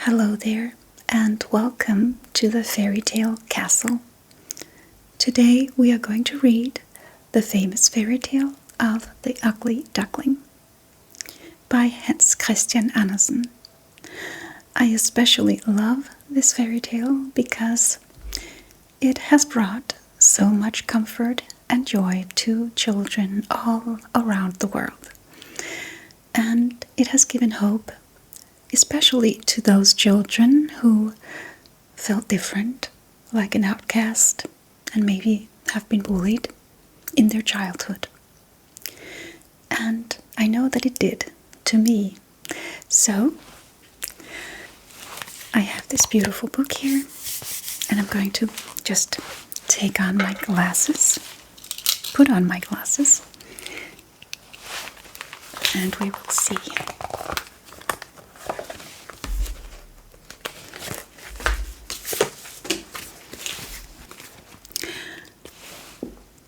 Hello there, and welcome to the Fairytale Castle. Today we are going to read the famous fairy tale of the Ugly Duckling by Hans Christian Andersen. I especially love this fairy tale because it has brought so much comfort and joy to children all around the world. And it has given hope, especially to those children who felt different, like an outcast, and maybe have been bullied in their childhood. And I know that it did to me. So, I have this beautiful book here, and I'm going to just take on my glasses, put on my glasses, and we will see.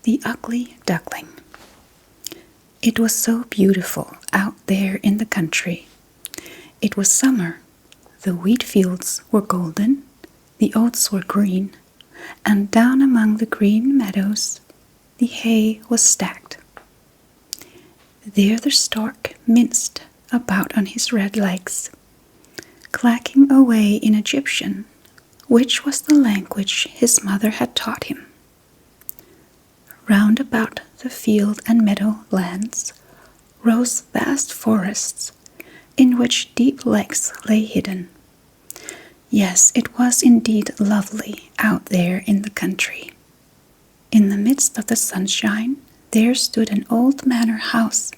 The Ugly Duckling. It was so beautiful out there in the country. It was summer. The wheat fields were golden, the oats were green, and down among the green meadows the hay was stacked. There the stork minced about on his red legs, clacking away in Egyptian, which was the language his mother had taught him. Round about the field and meadow lands rose vast forests, in which deep lakes lay hidden. Yes, it was indeed lovely out there in the country. In the midst of the sunshine, there stood an old manor house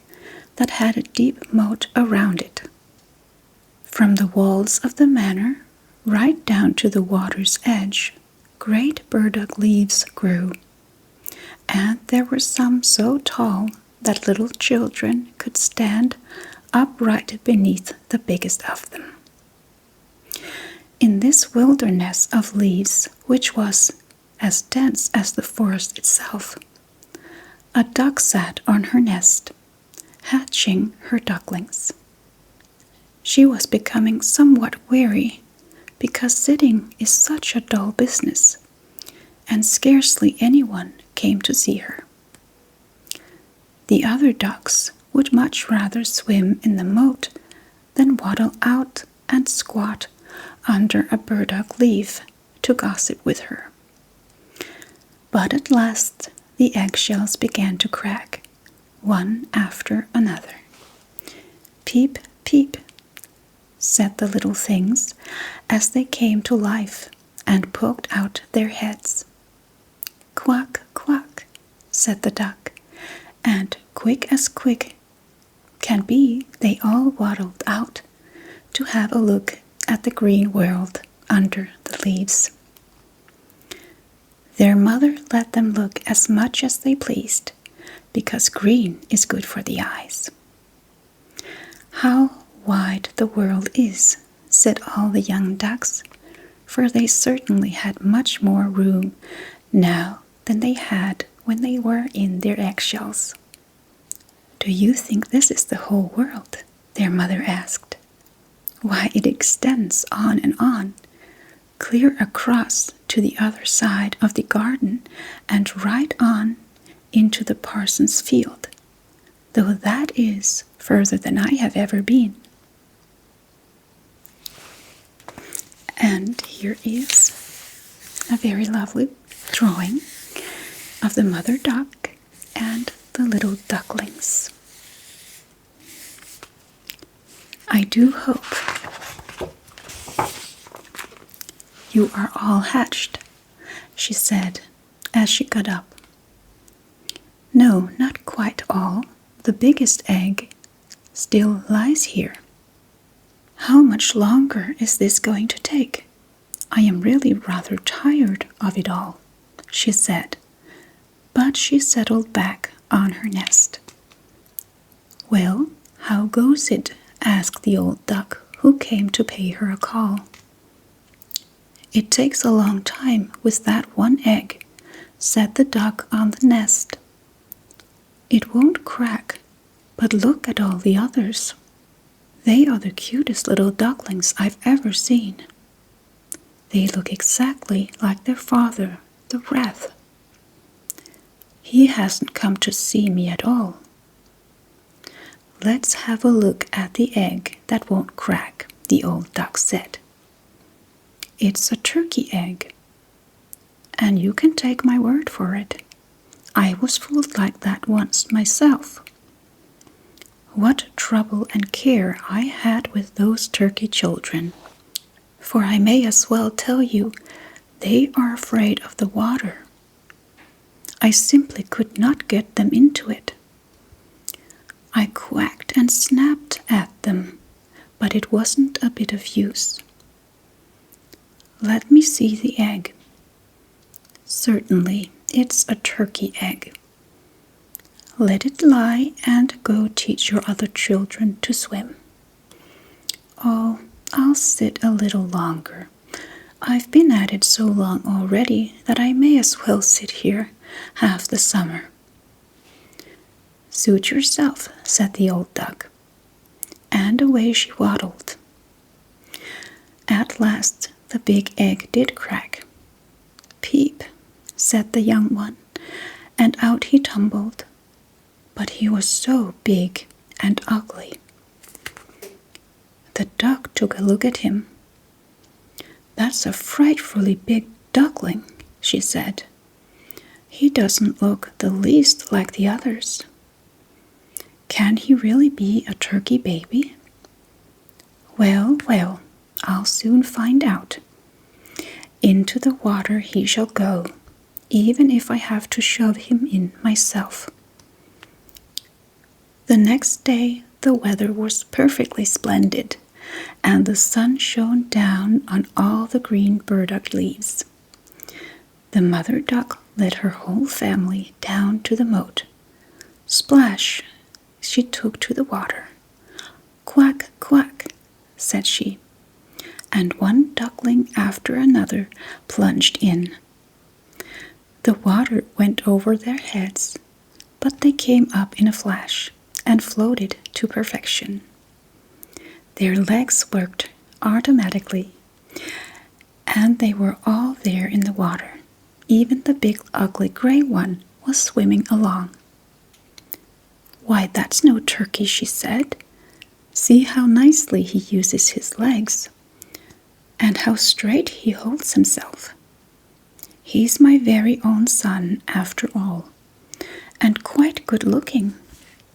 that had a deep moat around it. From the walls of the manor, right down to the water's edge, great burdock leaves grew, and there were some so tall that little children could stand upright beneath the biggest of them. In this wilderness of leaves, which was as dense as the forest itself, a duck sat on her nest, hatching her ducklings. She was becoming somewhat weary, because sitting is such a dull business, and scarcely anyone came to see her. The other ducks would much rather swim in the moat than waddle out and squat under a burdock leaf to gossip with her. But at last the eggshells began to crack, one after another. Peep, peep, said the little things as they came to life and poked out their heads. Quack, quack, said the duck, and quick as quick can be, they all waddled out to have a look at the green world under the leaves. Their mother let them look as much as they pleased, because green is good for the eyes. How wide the world is, said all the young ducks, for they certainly had much more room now than they had when they were in their eggshells. Do you think this is the whole world? Their mother asked. Why, it extends on and on, clear across to the other side of the garden and right on into the parson's field, though that is further than I have ever been. And here is a very lovely drawing of the mother duck and the little ducklings. I do hope you are all hatched, she said as she got up. No, not quite all. The biggest egg still lies here. How much longer is this going to take? I am really rather tired of it all, she said, but she settled back on her nest. Well, how goes it? Asked the old duck, who came to pay her a call. It takes a long time with that one egg, said the duck on the nest. It won't crack, but look at all the others. They are the cutest little ducklings I've ever seen. They look exactly like their father, the Wrath. He hasn't come to see me at all. Let's have a look at the egg that won't crack, the old duck said. It's a turkey egg, and you can take my word for it. I was fooled like that once myself. What trouble and care I had with those turkey children. For I may as well tell you, they are afraid of the water. I simply could not get them into it. I quacked and snapped at them, but it wasn't a bit of use. Let me see the egg. Certainly, it's a turkey egg. Let it lie and go teach your other children to swim. Oh, I'll sit a little longer. I've been at it so long already that I may as well sit here half the summer. Suit yourself, said the old duck, and away she waddled. At last the big egg did crack. Peep, said the young one, and out he tumbled. But he was so big and ugly. The duck took a look at him. That's a frightfully big duckling, she said. He doesn't look the least like the others. Can he really be a turkey baby? Well, well, I'll soon find out. Into the water he shall go, even if I have to shove him in myself. The next day the weather was perfectly splendid, and the sun shone down on all the green burdock leaves. The mother duck led her whole family down to the moat. Splash! She took to the water. Quack, quack, said she, and one duckling after another plunged in. The water went over their heads, but they came up in a flash and floated to perfection. Their legs worked automatically, and they were all there in the water. Even the big ugly gray one was swimming along. Why, that's no turkey, she said. See how nicely he uses his legs, and how straight he holds himself. He's my very own son, after all, and quite good looking,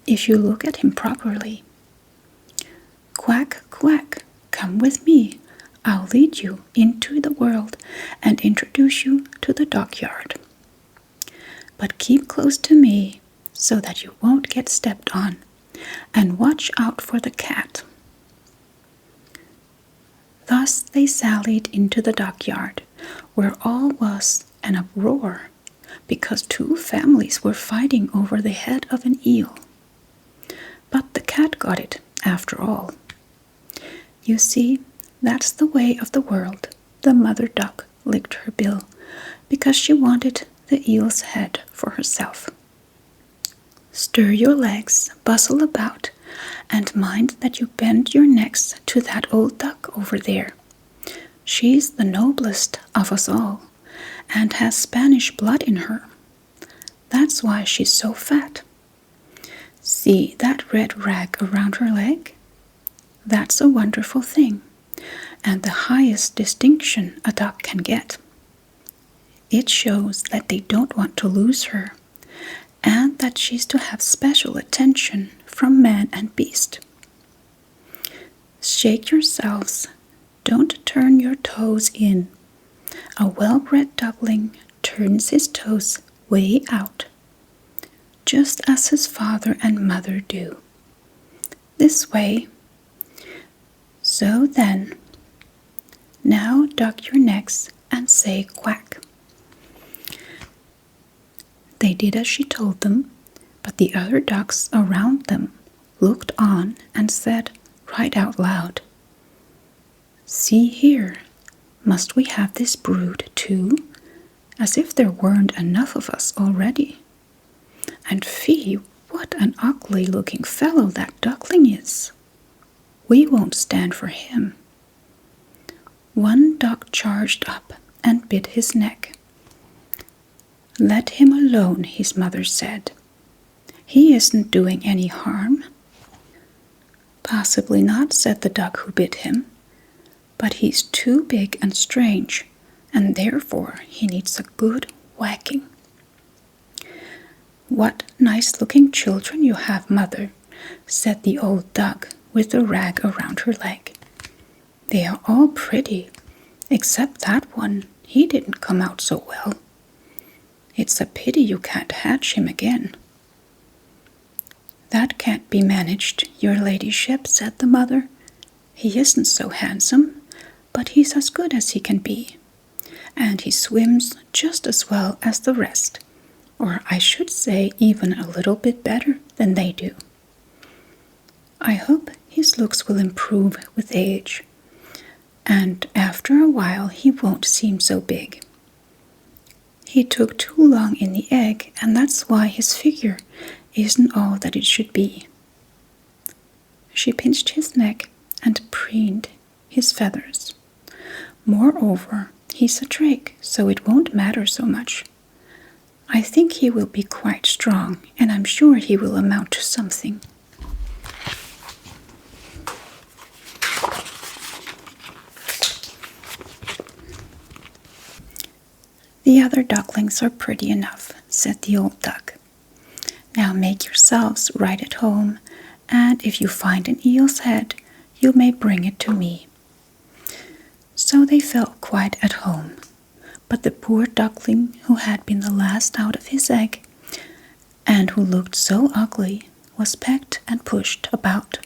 if you look at him properly. Quack, quack, come with me. I'll lead you into the world and introduce you to the dockyard. But keep close to me so that you won't get stepped on, and watch out for the cat. Thus they sallied into the dockyard, where all was an uproar, because two families were fighting over the head of an eel. But the cat got it, after all. You see, that's the way of the world. The mother duck licked her bill, because she wanted the eel's head for herself. Stir your legs, bustle about, and mind that you bend your necks to that old duck over there. She's the noblest of us all, and has Spanish blood in her. That's why she's so fat. See that red rag around her leg? That's a wonderful thing, and the highest distinction a duck can get. It shows that they don't want to lose her, and that she's to have special attention from man and beast. Shake yourselves. Don't turn your toes in. A well-bred duckling turns his toes way out, just as his father and mother do. This way. So then, now duck your necks and say quack. They did as she told them, but the other ducks around them looked on and said right out loud, See here, must we have this brood too? As if there weren't enough of us already. And fie, what an ugly-looking fellow that duckling is. We won't stand for him." One duck charged up and bit his neck. "Let him alone," his mother said. "He isn't doing any harm." "Possibly not," said the duck who bit him, "but he's too big and strange, and therefore he needs a good whacking." "What nice-looking children you have, mother," said the old duck with the rag around her leg. "They are all pretty, except that one. He didn't come out so well. It's a pity you can't hatch him again." "That can't be managed, your ladyship," said the mother. "He isn't so handsome, but he's as good as he can be. And he swims just as well as the rest, or I should say even a little bit better than they do. I hope his looks will improve with age, and after a while he won't seem so big. He took too long in the egg, and that's why his figure isn't all that it should be." She pinched his neck and preened his feathers. "Moreover, he's a drake, so it won't matter so much. I think he will be quite strong, and I'm sure he will amount to something." "The other ducklings are pretty enough," said the old duck. "Now make yourselves right at home, and if you find an eel's head, you may bring it to me." So they felt quite at home, but the poor duckling who had been the last out of his egg, and who looked so ugly, was pecked and pushed about,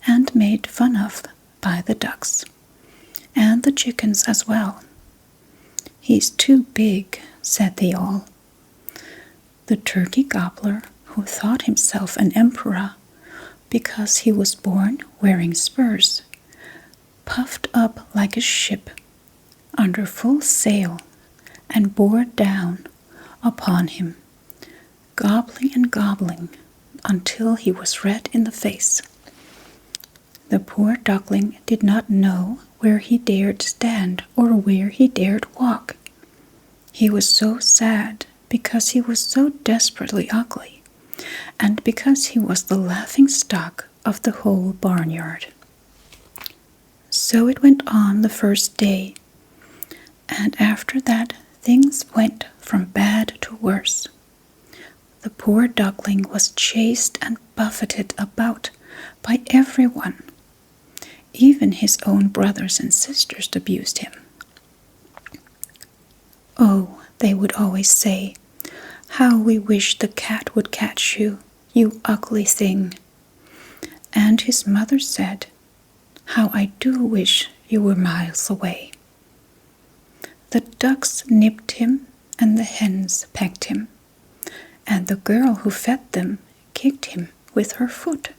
and made fun of by the ducks, and the chickens as well. "He's too big," said they all. The turkey gobbler, who thought himself an emperor because he was born wearing spurs, puffed up like a ship under full sail and bore down upon him, gobbling and gobbling until he was red in the face. The poor duckling did not know where he dared stand or where he dared walk. He was so sad because he was so desperately ugly, and because he was the laughing stock of the whole barnyard. So it went on the first day, and after that things went from bad to worse. The poor duckling was chased and buffeted about by everyone. Even his own brothers and sisters abused him. "Oh," they would always say, "how we wish the cat would catch you, you ugly thing." And his mother said, "How I do wish you were miles away." The ducks nipped him, and the hens pecked him, and the girl who fed them kicked him with her foot.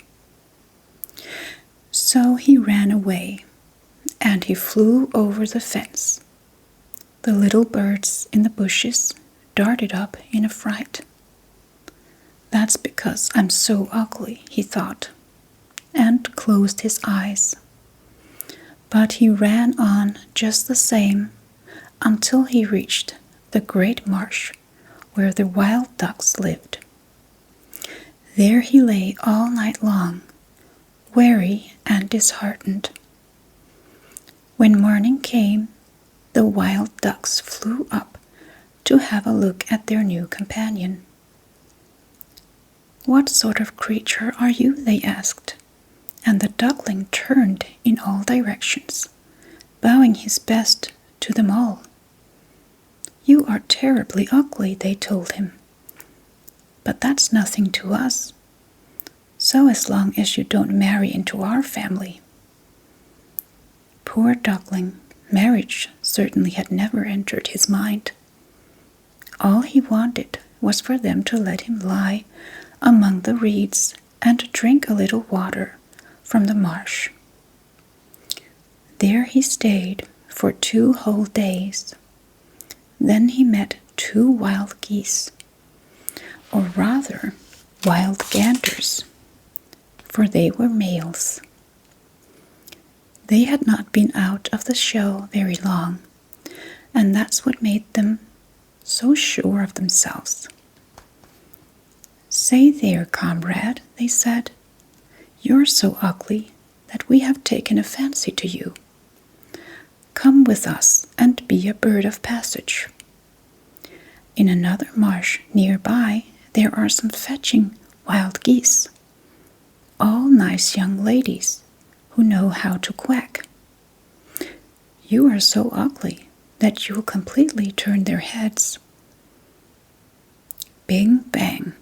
So he ran away, and he flew over the fence. The little birds in the bushes darted up in a fright. "That's because I'm so ugly," he thought, and closed his eyes. But he ran on just the same until he reached the great marsh where the wild ducks lived. There he lay all night long, weary and disheartened. When morning came, the wild ducks flew up to have a look at their new companion. "What sort of creature are you?" they asked, and the duckling turned in all directions, bowing his best to them all. "You are terribly ugly," they told him, "but that's nothing to us, so as long as you don't marry into our family." Poor duckling, marriage certainly had never entered his mind. All he wanted was for them to let him lie among the reeds and drink a little water from the marsh. There he stayed for 2 whole days. Then he met 2 wild geese, or rather wild ganders, for they were males. They had not been out of the shell very long, and that's what made them so sure of themselves. "Say there, comrade," they said, "you're so ugly that we have taken a fancy to you. Come with us and be a bird of passage. In another marsh nearby there are some fetching wild geese, all nice young ladies who know how to quack. You are so ugly that you'll completely turn their heads." Bing bang.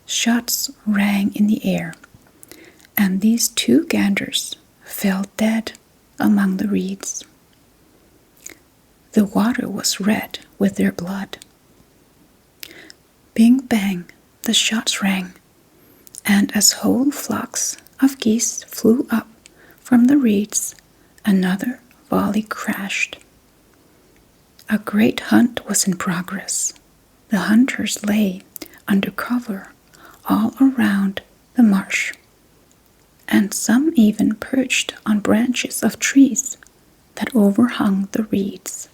Shots rang in the air, and these two ganders fell dead among the reeds. The water was red with their blood. Bing bang, the shots rang, and as whole flocks of geese flew up from the reeds, another volley crashed. A great hunt was in progress. The hunters lay under cover all around the marsh, and some even perched on branches of trees that overhung the reeds.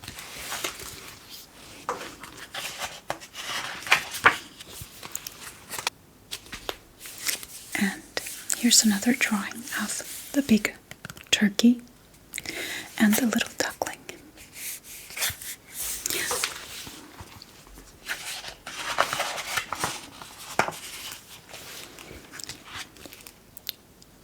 And here's another drawing of the big turkey and the little duckling.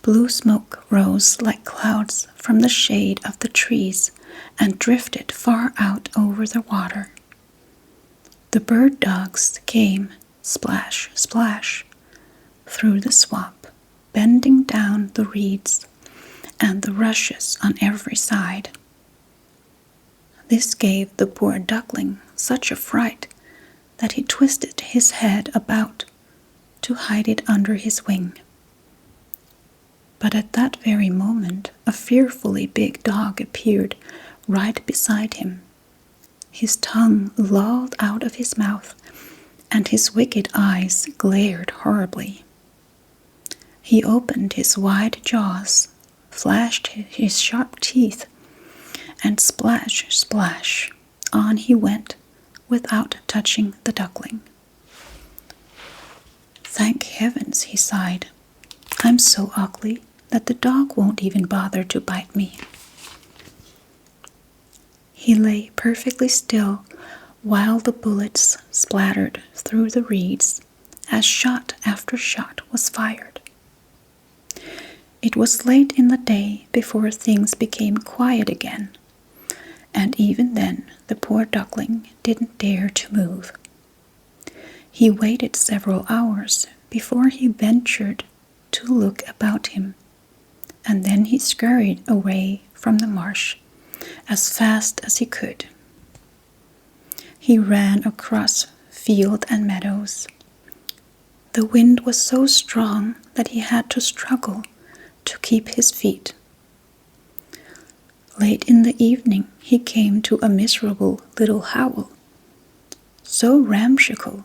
Blue smoke rose like clouds from the shade of the trees and drifted far out over the water. The bird dogs came, splash, splash, through the swamp, bending down the reeds and the rushes on every side. This gave the poor duckling such a fright that he twisted his head about to hide it under his wing. But at that very moment, a fearfully big dog appeared right beside him. His tongue lolled out of his mouth, and his wicked eyes glared horribly. He opened his wide jaws, flashed his sharp teeth, and splash, splash, on he went without touching the duckling. "Thank heavens," he sighed. "I'm so ugly that the dog won't even bother to bite me." He lay perfectly still while the bullets splattered through the reeds as shot after shot was fired. It was late in the day before things became quiet again, and even then the poor duckling didn't dare to move. He waited several hours before he ventured to look about him, and then he scurried away from the marsh as fast as he could. He ran across field and meadows. The wind was so strong that he had to struggle to keep his feet. Late in the evening he came to a miserable little hovel, so ramshackle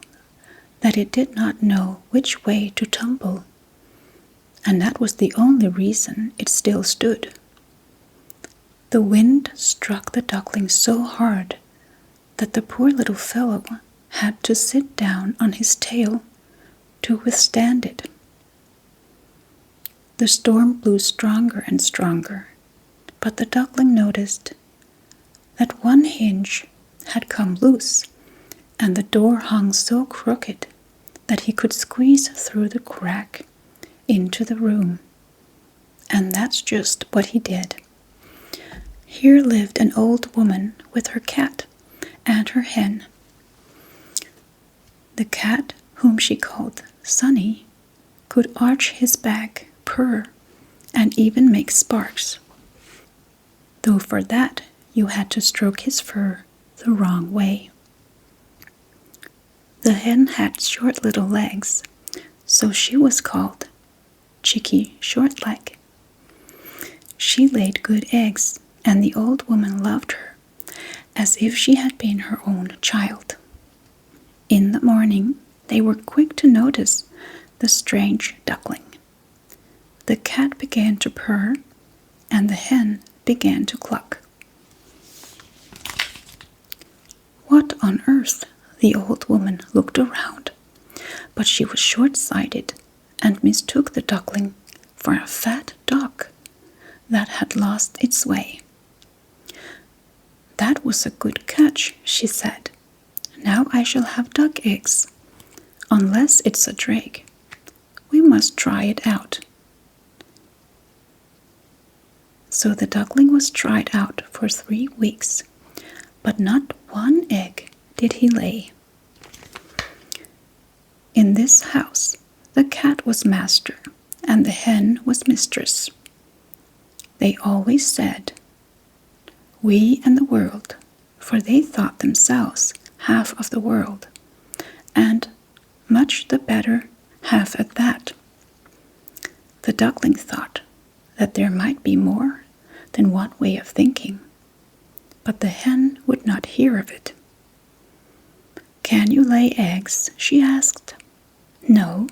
that it did not know which way to tumble, and that was the only reason it still stood. The wind struck the duckling so hard that the poor little fellow had to sit down on his tail to withstand it. The storm blew stronger and stronger, but the duckling noticed that one hinge had come loose, and the door hung so crooked that he could squeeze through the crack into the room. And that's just what he did. Here lived an old woman with her cat and her hen. The cat, whom she called Sonny, could arch his back, purr, and even make sparks, though for that you had to stroke his fur the wrong way. The hen had short little legs, so she was called Chickie Shortleg. She laid good eggs, and the old woman loved her as if she had been her own child. In the morning, they were quick to notice the strange duckling. The cat began to purr, and the hen began to cluck. What on earth? The old woman looked around, but she was short-sighted and mistook the duckling for a fat duck that had lost its way. That was a good catch, she said. Now I shall have duck eggs, unless it's a drake. We must try it out. So the duckling was tried out for 3 weeks, but not one egg did he lay. In this house, the cat was master and the hen was mistress. They always said, "We and the world," for they thought themselves half of the world, and much the better half at that. The duckling thought that there might be more than one way of thinking, but the hen would not hear of it. "Can you lay eggs?" she asked. "No."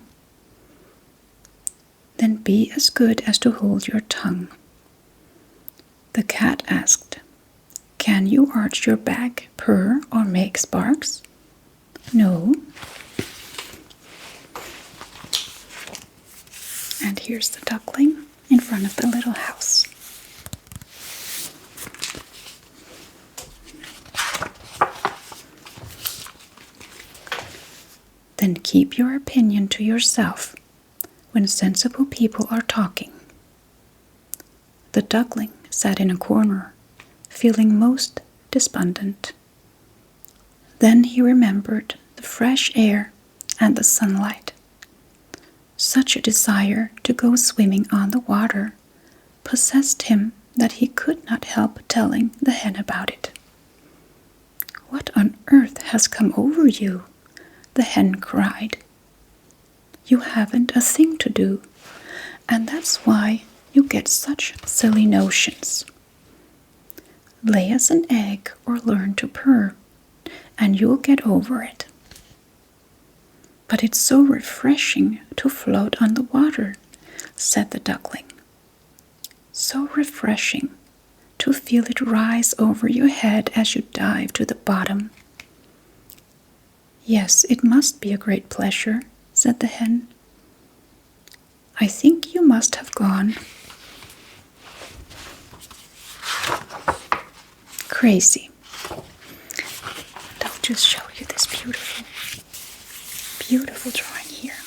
"Then be as good as to hold your tongue." The cat asked, "Can you arch your back, purr, or make sparks?" "No." And here's the duckling in front of the little house. Then keep your opinion to yourself when sensible people are talking. The duckling sat in a corner, feeling most despondent. Then he remembered the fresh air and the sunlight. Such a desire to go swimming on the water possessed him that he could not help telling the hen about it. "What on earth has come over you?" the hen cried. "You haven't a thing to do, and that's why you get such silly notions. Lay us an egg or learn to purr, and you'll get over it." "But it's so refreshing to float on the water," said the duckling. "So refreshing to feel it rise over your head as you dive to the bottom." "Yes, it must be a great pleasure," said the hen. "I think you must have gone crazy." I'll just show you this beautiful drawing here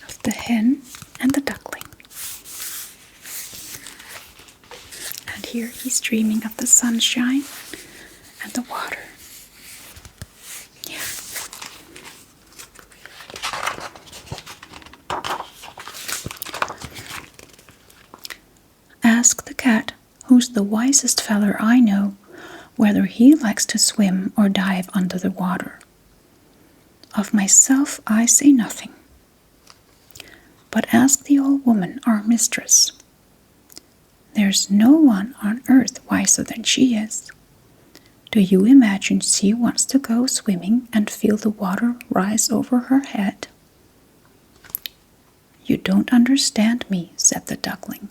of the hen and the duckling. And here he's dreaming of the sunshine and the water. Yeah. Ask the cat, who's the wisest feller I know, whether he likes to swim or dive under the water. Of myself I say nothing. But ask the old woman, our mistress. There's no one on earth wiser than she is. Do you imagine she wants to go swimming and feel the water rise over her head? "You don't understand me," said the duckling.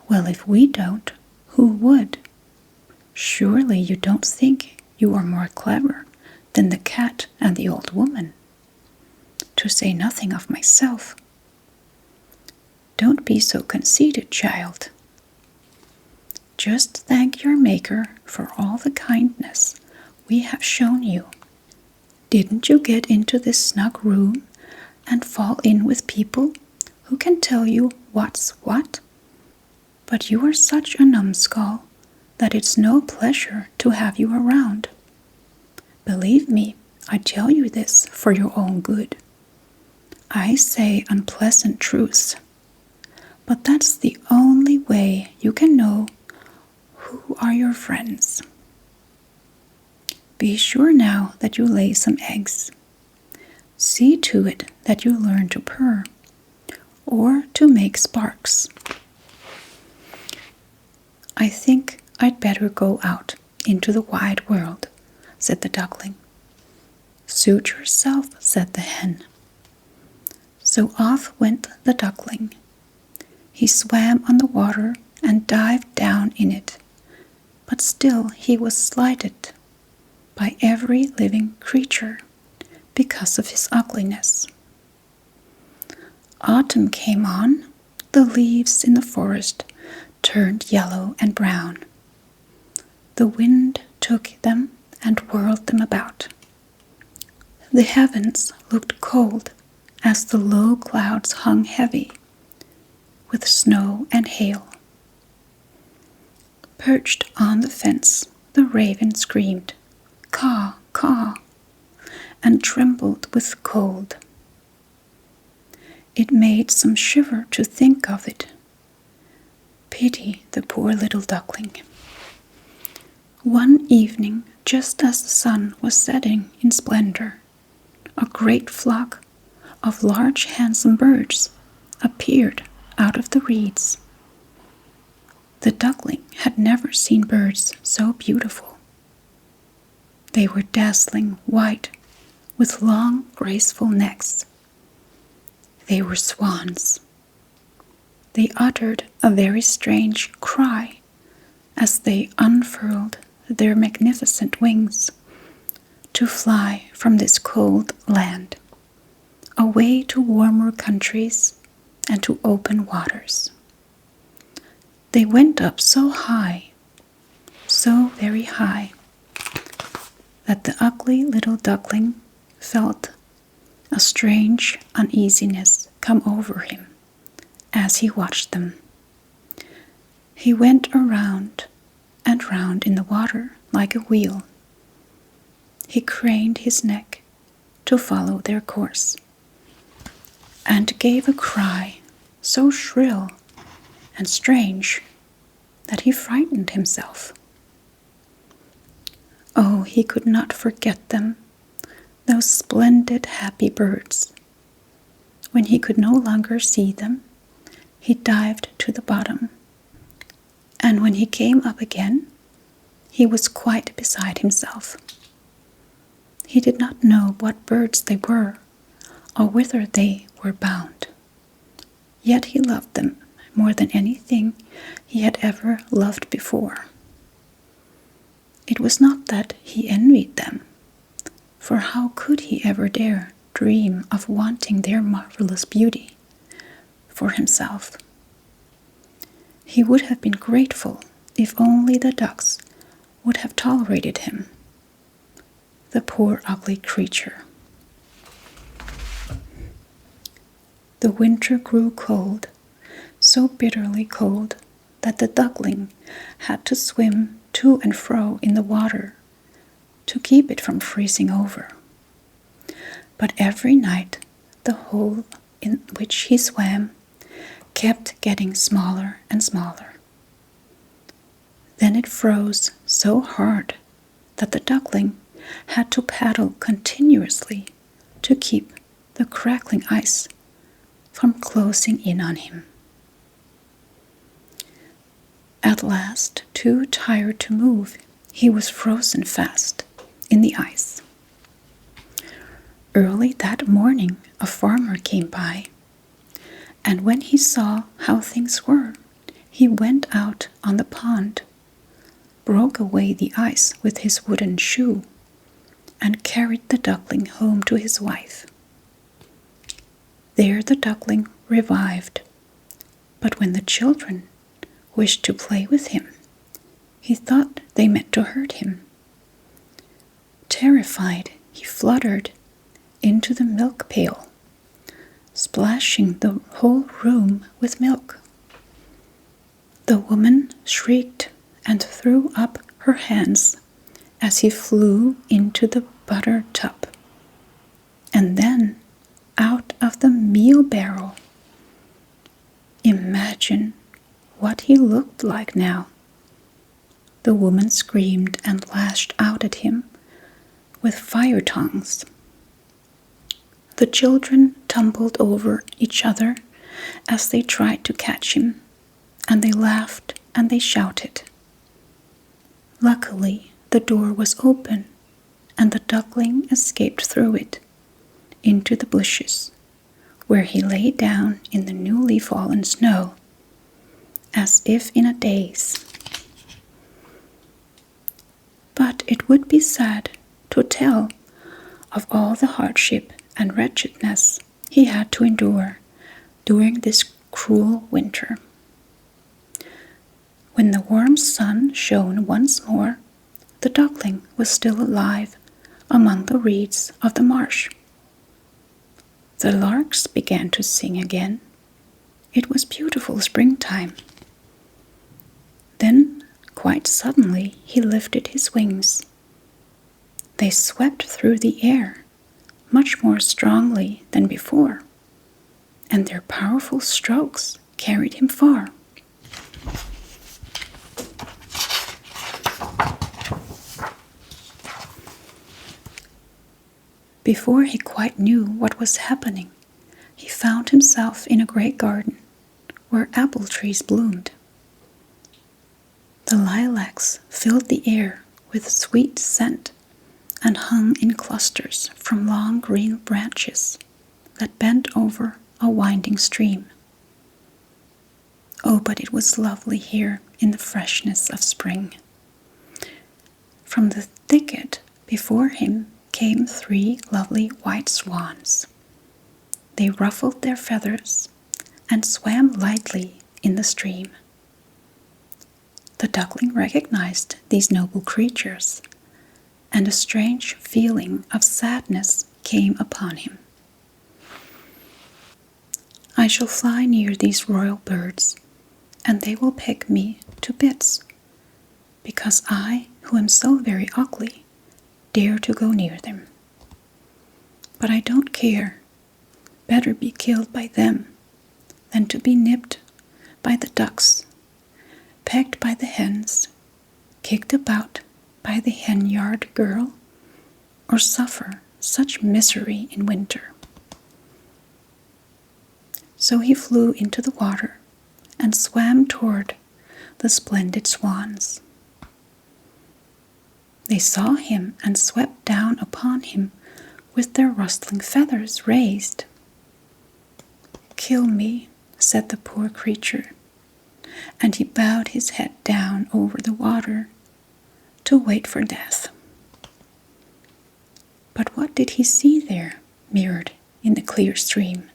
"Well, if we don't, who would? Surely you don't think you are more clever than the cat and the old woman, to say nothing of myself. Don't be so conceited, child. Just thank your Maker for all the kindness we have shown you. Didn't you get into this snug room and fall in with people who can tell you what's what? But you are such a numbskull that it's no pleasure to have you around. Believe me, I tell you this for your own good. I say unpleasant truths, but that's the only way you can know who are your friends. Be sure now that you lay some eggs. See to it that you learn to purr, or to make sparks. I think I'd better go out into the wide world," said the duckling. "Suit yourself," said the hen. So off went the duckling. He swam on the water and dived down in it, but still he was slighted by every living creature because of his ugliness. Autumn came on. The leaves in the forest turned yellow and brown. The wind took them and whirled them about. The heavens looked cold as the low clouds hung heavy with snow and hail. Perched on the fence, the raven screamed, "Caw, caw," and trembled with cold. It made some shiver to think of it. Pity the poor little duckling. One evening, just as the sun was setting in splendor, a great flock of large handsome birds appeared out of the reeds. The duckling had never seen birds so beautiful. They were dazzling white with long, graceful necks. They were swans. They uttered a very strange cry as they unfurled their magnificent wings to fly from this cold land, away to warmer countries and to open waters. They went up so high, so very high, that the ugly little duckling felt a strange uneasiness come over him as he watched them. He went around and round in the water like a wheel. He craned his neck to follow their course, and gave a cry so shrill and strange that he frightened himself. Oh, he could not forget them, those splendid happy birds. When he could no longer see them, he dived to the bottom, and when he came up again, he was quite beside himself. He did not know what birds they were, or whither they were bound. Yet he loved them more than anything he had ever loved before. It was not that he envied them, for how could he ever dare dream of wanting their marvelous beauty for himself? He would have been grateful if only the ducks would have tolerated him, the poor ugly creature. The winter grew cold, so bitterly cold that the duckling had to swim to and fro in the water to keep it from freezing over. But every night the hole in which he swam kept getting smaller and smaller. Then it froze so hard that the duckling had to paddle continuously to keep the crackling ice from closing in on him. At last, too tired to move, he was frozen fast in the ice. Early that morning, a farmer came by, and when he saw how things were, he went out on the pond, broke away the ice with his wooden shoe, and carried the duckling home to his wife. There the duckling revived, but when the children wished to play with him, he thought they meant to hurt him. Terrified, he fluttered into the milk pail, splashing the whole room with milk. The woman shrieked and threw up her hands as he flew into the butter tub, and then out of the meal barrel. Imagine what he looked like now. The woman screamed and lashed out at him with fire tongues. The children tumbled over each other as they tried to catch him, and they laughed and they shouted. Luckily, the door was open, and the duckling escaped through it into the bushes, where he lay down in the newly fallen snow, as if in a daze. But it would be sad to tell of all the hardship and wretchedness he had to endure during this cruel winter. When the warm sun shone once more, the duckling was still alive among the reeds of the marsh. The larks began to sing again. It was beautiful springtime. Then, quite suddenly, he lifted his wings. They swept through the air, much more strongly than before, and their powerful strokes carried him far. Before he quite knew what was happening, he found himself in a great garden where apple trees bloomed. The lilacs filled the air with sweet scent and hung in clusters from long green branches that bent over a winding stream. Oh, but it was lovely here in the freshness of spring. From the thicket before him came 3 lovely white swans. They ruffled their feathers and swam lightly in the stream. The duckling recognized these noble creatures, and a strange feeling of sadness came upon him. I shall fly near these royal birds, and they will pick me to bits, because I, who am so very ugly, dare to go near them. But I don't care. Better be killed by them than to be nipped by the ducks, pecked by the hens, kicked about by the hen-yard girl, or suffer such misery in winter. So he flew into the water and swam toward the splendid swans. They saw him and swept down upon him with their rustling feathers raised. "Kill me," said the poor creature, and he bowed his head down over the water to wait for death. But what did he see there, mirrored in the clear stream?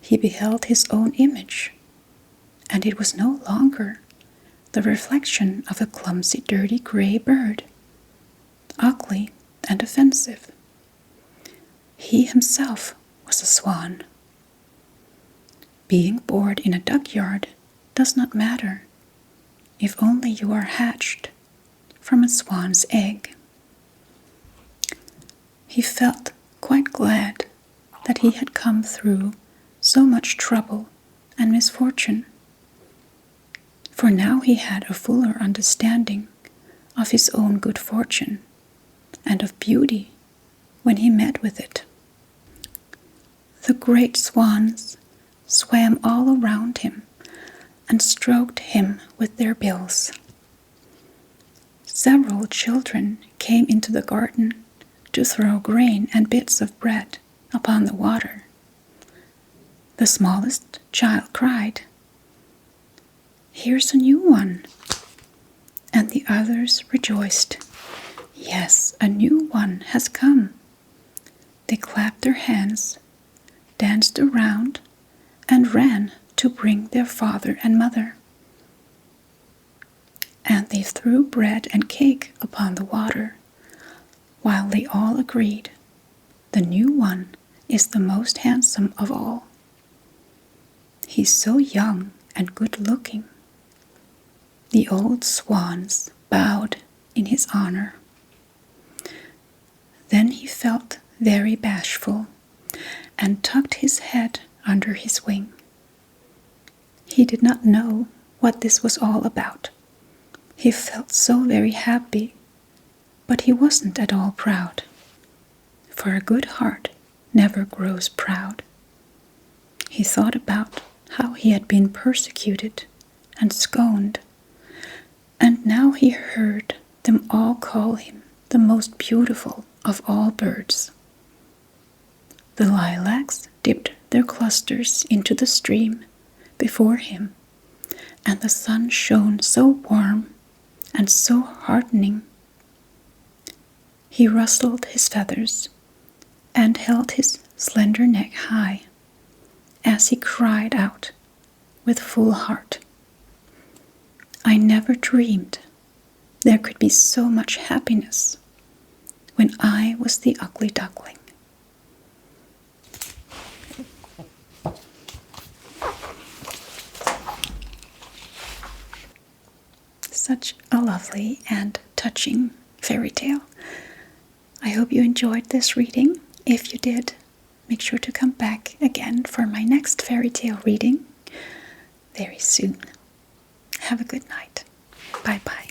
He beheld his own image, and it was no longer the reflection of a clumsy, dirty gray bird, ugly and offensive. He himself was a swan. Being bored in a duckyard does not matter, if only you are hatched from a swan's egg. He felt quite glad that he had come through so much trouble and misfortune, for now he had a fuller understanding of his own good fortune and of beauty when he met with it. The great swans swam all around him and stroked him with their bills. Several children came into the garden to throw grain and bits of bread upon the water. The smallest child cried, "Here's a new one!" And the others rejoiced. Yes, a new one has come. They clapped their hands, danced around, and ran to bring their father and mother. And they threw bread and cake upon the water, while they all agreed, the new one is the most handsome of all. He's so young and good-looking. The old swans bowed in his honor. Then he felt very bashful and tucked his head under his wing. He did not know what this was all about. He felt so very happy, but he wasn't at all proud, for a good heart never grows proud. He thought about how he had been persecuted and scorned, and now he heard them all call him the most beautiful of all birds. The lilacs dipped their clusters into the stream before him, and the sun shone so warm and so heartening. He rustled his feathers and held his slender neck high as he cried out with full heart, "I never dreamed there could be so much happiness when I was the ugly duckling." Such a lovely and touching fairy tale. I hope you enjoyed this reading. If you did, make sure to come back again for my next fairy tale reading very soon. Have a good night. Bye bye.